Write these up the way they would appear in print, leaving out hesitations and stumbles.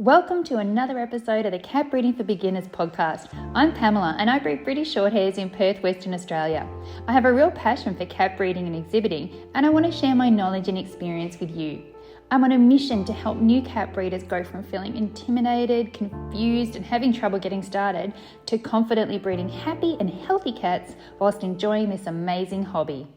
Welcome to another episode of the Cat Breeding for Beginners podcast. I'm Pamela and I breed British Shorthairs in Perth, Western Australia. I have a real passion for cat breeding and exhibiting, and I want to share my knowledge and experience with you. I'm on a mission to help new cat breeders go from feeling intimidated, confused and having trouble getting started to confidently breeding happy and healthy cats whilst enjoying this amazing hobby.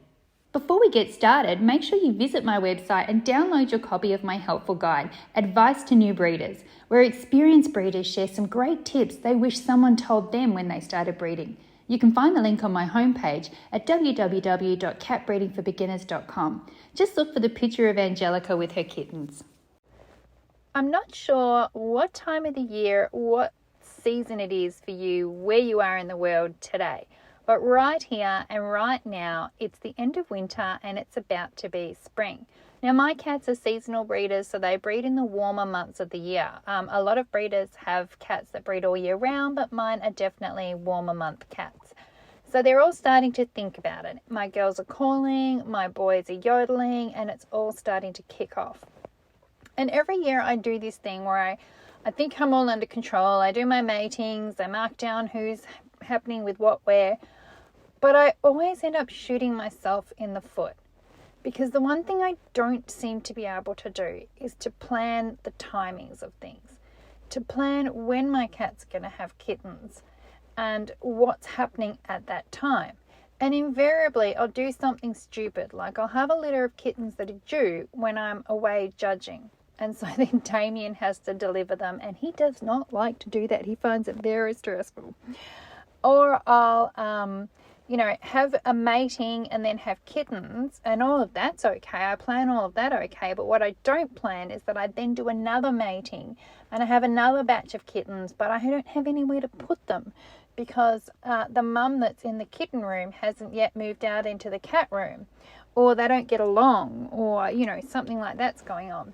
Before we get started, make sure you visit my website and download your copy of my helpful guide, Advice to New Breeders, where experienced breeders share some great tips they wish someone told them when they started breeding. You can find the link on my homepage at www.catbreedingforbeginners.com. Just look for the picture of Angelica with her kittens. I'm not sure what time of the year, what season it is for you, where you are in the world today. But right here and right now, it's the end of winter and it's about to be spring. Now, my cats are seasonal breeders, so they breed in the warmer months of the year. A lot of breeders have cats that breed all year round, but mine are definitely warmer month cats. So they're all starting to think about it. My girls are calling, my boys are yodeling, and it's all starting to kick off. And every year I do this thing where I think I'm all under control. I do my matings, I mark down who's happening with what where. But I always end up shooting myself in the foot, because the one thing I don't seem to be able to do is to plan the timings of things, to plan when my cat's going to have kittens and what's happening at that time. And invariably I'll do something stupid, like I'll have a litter of kittens that are due when I'm away judging. And so then Damien has to deliver them, and he does not like to do that. He finds it very stressful. Or I'll have a mating and then have kittens, and all of that's okay. I plan all of that okay, but what I don't plan is that I then do another mating and I have another batch of kittens, but I don't have anywhere to put them because the mum that's in the kitten room hasn't yet moved out into the cat room, or they don't get along, or something like that's going on.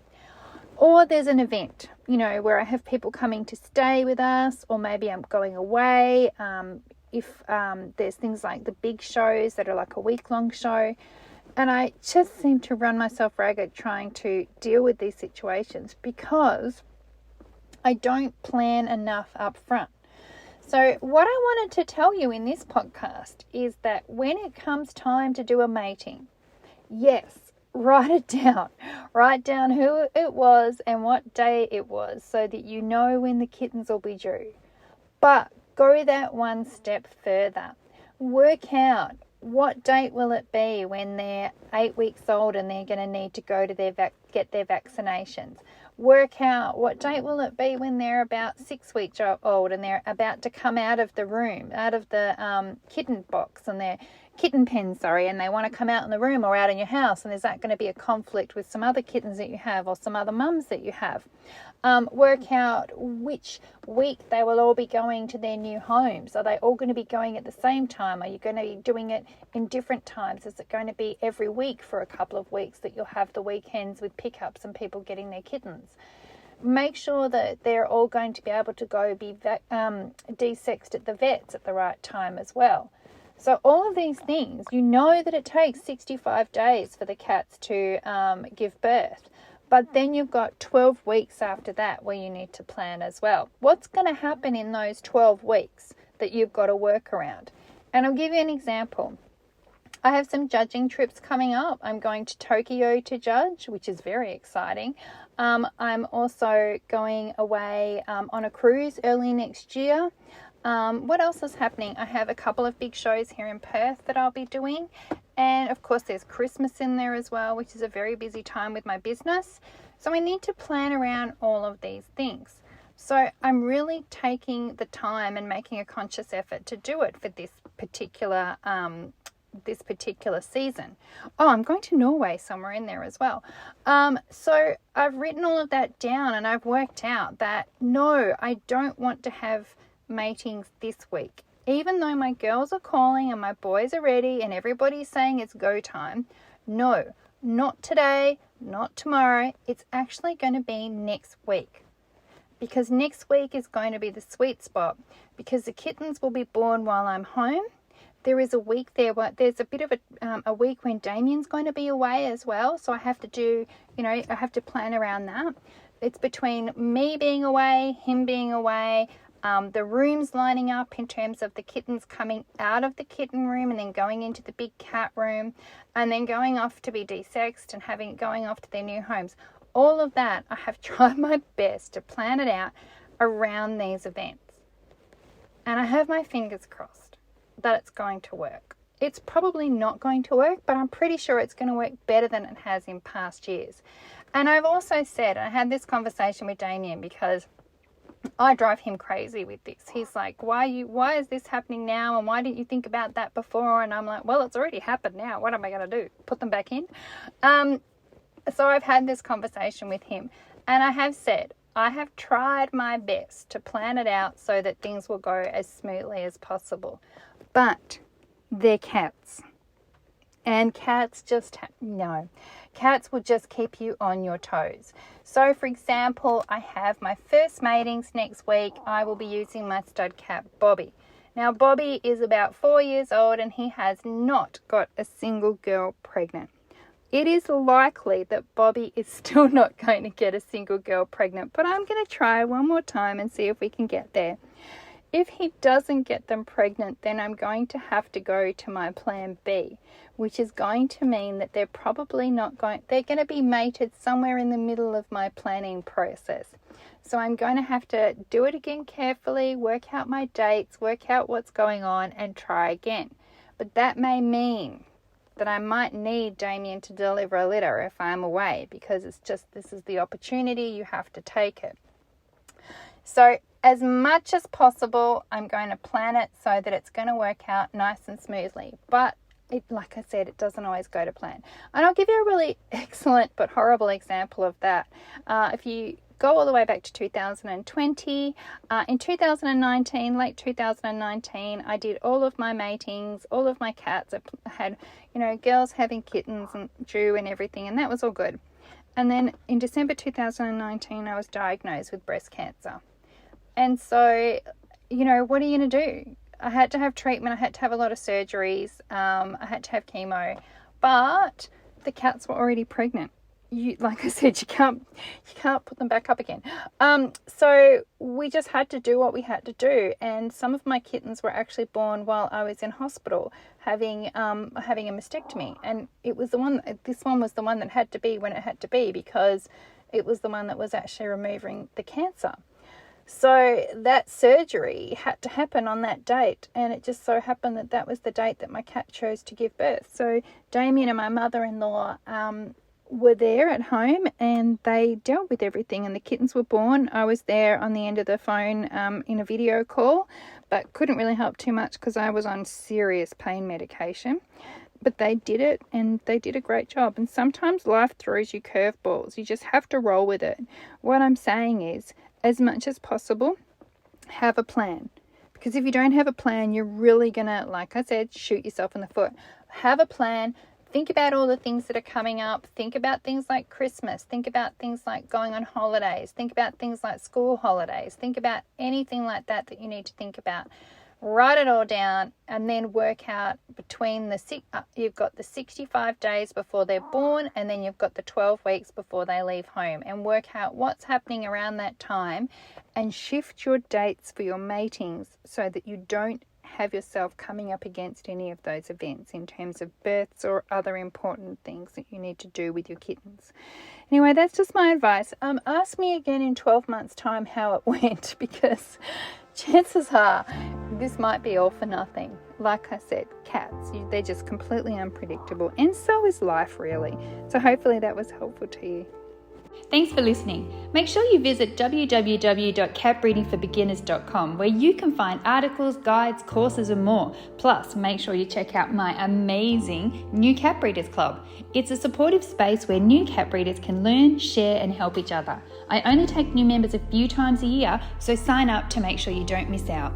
Or there's an event, where I have people coming to stay with us, or maybe I'm going away. If there's things like the big shows that are like a week-long show, and I just seem to run myself ragged trying to deal with these situations because I don't plan enough up front. So what I wanted to tell you in this podcast is that when it comes time to do a mating, yes, write it down. Write down who it was and what day it was so that you know when the kittens will be due. But go that one step further. Work out what date will it be when they're 8 weeks old and they're going to need to go to get their vaccinations. Work out what date will it be when they're about 6 weeks old and they're about to come out of the room, out of the kitten box and their kitten pen, and they want to come out in the room or out in your house, and is that going to be a conflict with some other kittens that you have or some other mums that you have? Work out which week they will all be going to their new homes. Are they all going to be going at the same time? Are you going to be doing it in different times? Is it going to be every week for a couple of weeks that you'll have the weekends with pickups and people getting their kittens? Make sure that they're all going to be able to go be de-sexed at the vets at the right time as well. So all of these things, that it takes 65 days for the cats to give birth. But then you've got 12 weeks after that where you need to plan as well. What's going to happen in those 12 weeks that you've got to work around? And I'll give you an example. I have some judging trips coming up. I'm going to Tokyo to judge, which is very exciting. I'm also going away on a cruise early next year. What else is happening? I have a couple of big shows here in Perth that I'll be doing. And of course there's Christmas in there as well, which is a very busy time with my business. So I need to plan around all of these things. So I'm really taking the time and making a conscious effort to do it for this particular season. Oh, I'm going to Norway somewhere in there as well. So I've written all of that down and I've worked out that no, I don't want to have matings this week. Even though my girls are calling and my boys are ready and everybody's saying it's go time, no, not today, not tomorrow. It's actually going to be next week, because next week is going to be the sweet spot, because the kittens will be born while I'm home. There is a week there, but there's a bit of a week when Damien's going to be away as well. So I have to do, I have to plan around that. it's between me being away, him being away, the rooms lining up in terms of the kittens coming out of the kitten room and then going into the big cat room and then going off to be desexed and going off to their new homes. All of that, I have tried my best to plan it out around these events. And I have my fingers crossed that it's going to work. It's probably not going to work, but I'm pretty sure it's going to work better than it has in past years. And I've also said, I had this conversation with Damien because I drive him crazy with this. He's like, why is this happening now? And why didn't you think about that before? And I'm like, well, it's already happened now. What am I going to do? Put them back in? So I've had this conversation with him. And I have said, I have tried my best to plan it out so that things will go as smoothly as possible. But they're cats. And cats cats will just keep you on your toes. So for example, I have my first matings next week. I will be using my stud cat, Bobby. Now Bobby is about 4 years old and he has not got a single girl pregnant. It is likely that Bobby is still not going to get a single girl pregnant, but I'm going to try one more time and see if we can get there. If he doesn't get them pregnant, then I'm going to have to go to my plan B, which is going to mean that they're going to be mated somewhere in the middle of my planning process. So I'm going to have to do it again carefully, work out my dates, work out what's going on and try again. But that may mean that I might need Damien to deliver a litter if I'm away, because this is the opportunity, you have to take it. So as much as possible, I'm going to plan it so that it's going to work out nice and smoothly. But like I said, it doesn't always go to plan. And I'll give you a really excellent but horrible example of that. If you go all the way back to 2020, in 2019, late 2019, I did all of my matings, all of my cats. I had, girls having kittens and Drew and everything, and that was all good. And then in December 2019, I was diagnosed with breast cancer. And so, what are you going to do? I had to have treatment. I had to have a lot of surgeries. I had to have chemo. But the cats were already pregnant. Like I said, you can't put them back up again. So we just had to do what we had to do. And some of my kittens were actually born while I was in hospital having a mastectomy. And this one was the one that had to be when it had to be, because it was the one that was actually removing the cancer. So that surgery had to happen on that date, and it just so happened that that was the date that my cat chose to give birth. So Damien and my mother-in-law were there at home, and they dealt with everything, and the kittens were born. I was there on the end of the phone in a video call, but couldn't really help too much because I was on serious pain medication. But they did it, and they did a great job. And sometimes life throws you curveballs. You just have to roll with it. What I'm saying is, as much as possible, have a plan. Because if you don't have a plan, you're really going to, like I said, shoot yourself in the foot. Have a plan. Think about all the things that are coming up. Think about things like Christmas. Think about things like going on holidays. Think about things like school holidays. Think about anything like that you need to think about. Write it all down and then work out between you've got the 65 days before they're born, and then you've got the 12 weeks before they leave home, and work out what's happening around that time and shift your dates for your matings so that you don't have yourself coming up against any of those events in terms of births or other important things that you need to do with your kittens. Anyway, that's just my advice. Ask me again in 12 months' time how it went, because chances are this might be all for nothing. Like I said, cats, they're just completely unpredictable, and so is life really. So hopefully that was helpful to you. Thanks for listening. Make sure you visit www.catbreedingforbeginners.com, where you can find articles, guides, courses and more. Plus, make sure you check out my amazing New Cat Breeders Club. It's a supportive space where new cat breeders can learn, share and help each other. I only take new members a few times a year, so sign up to make sure you don't miss out.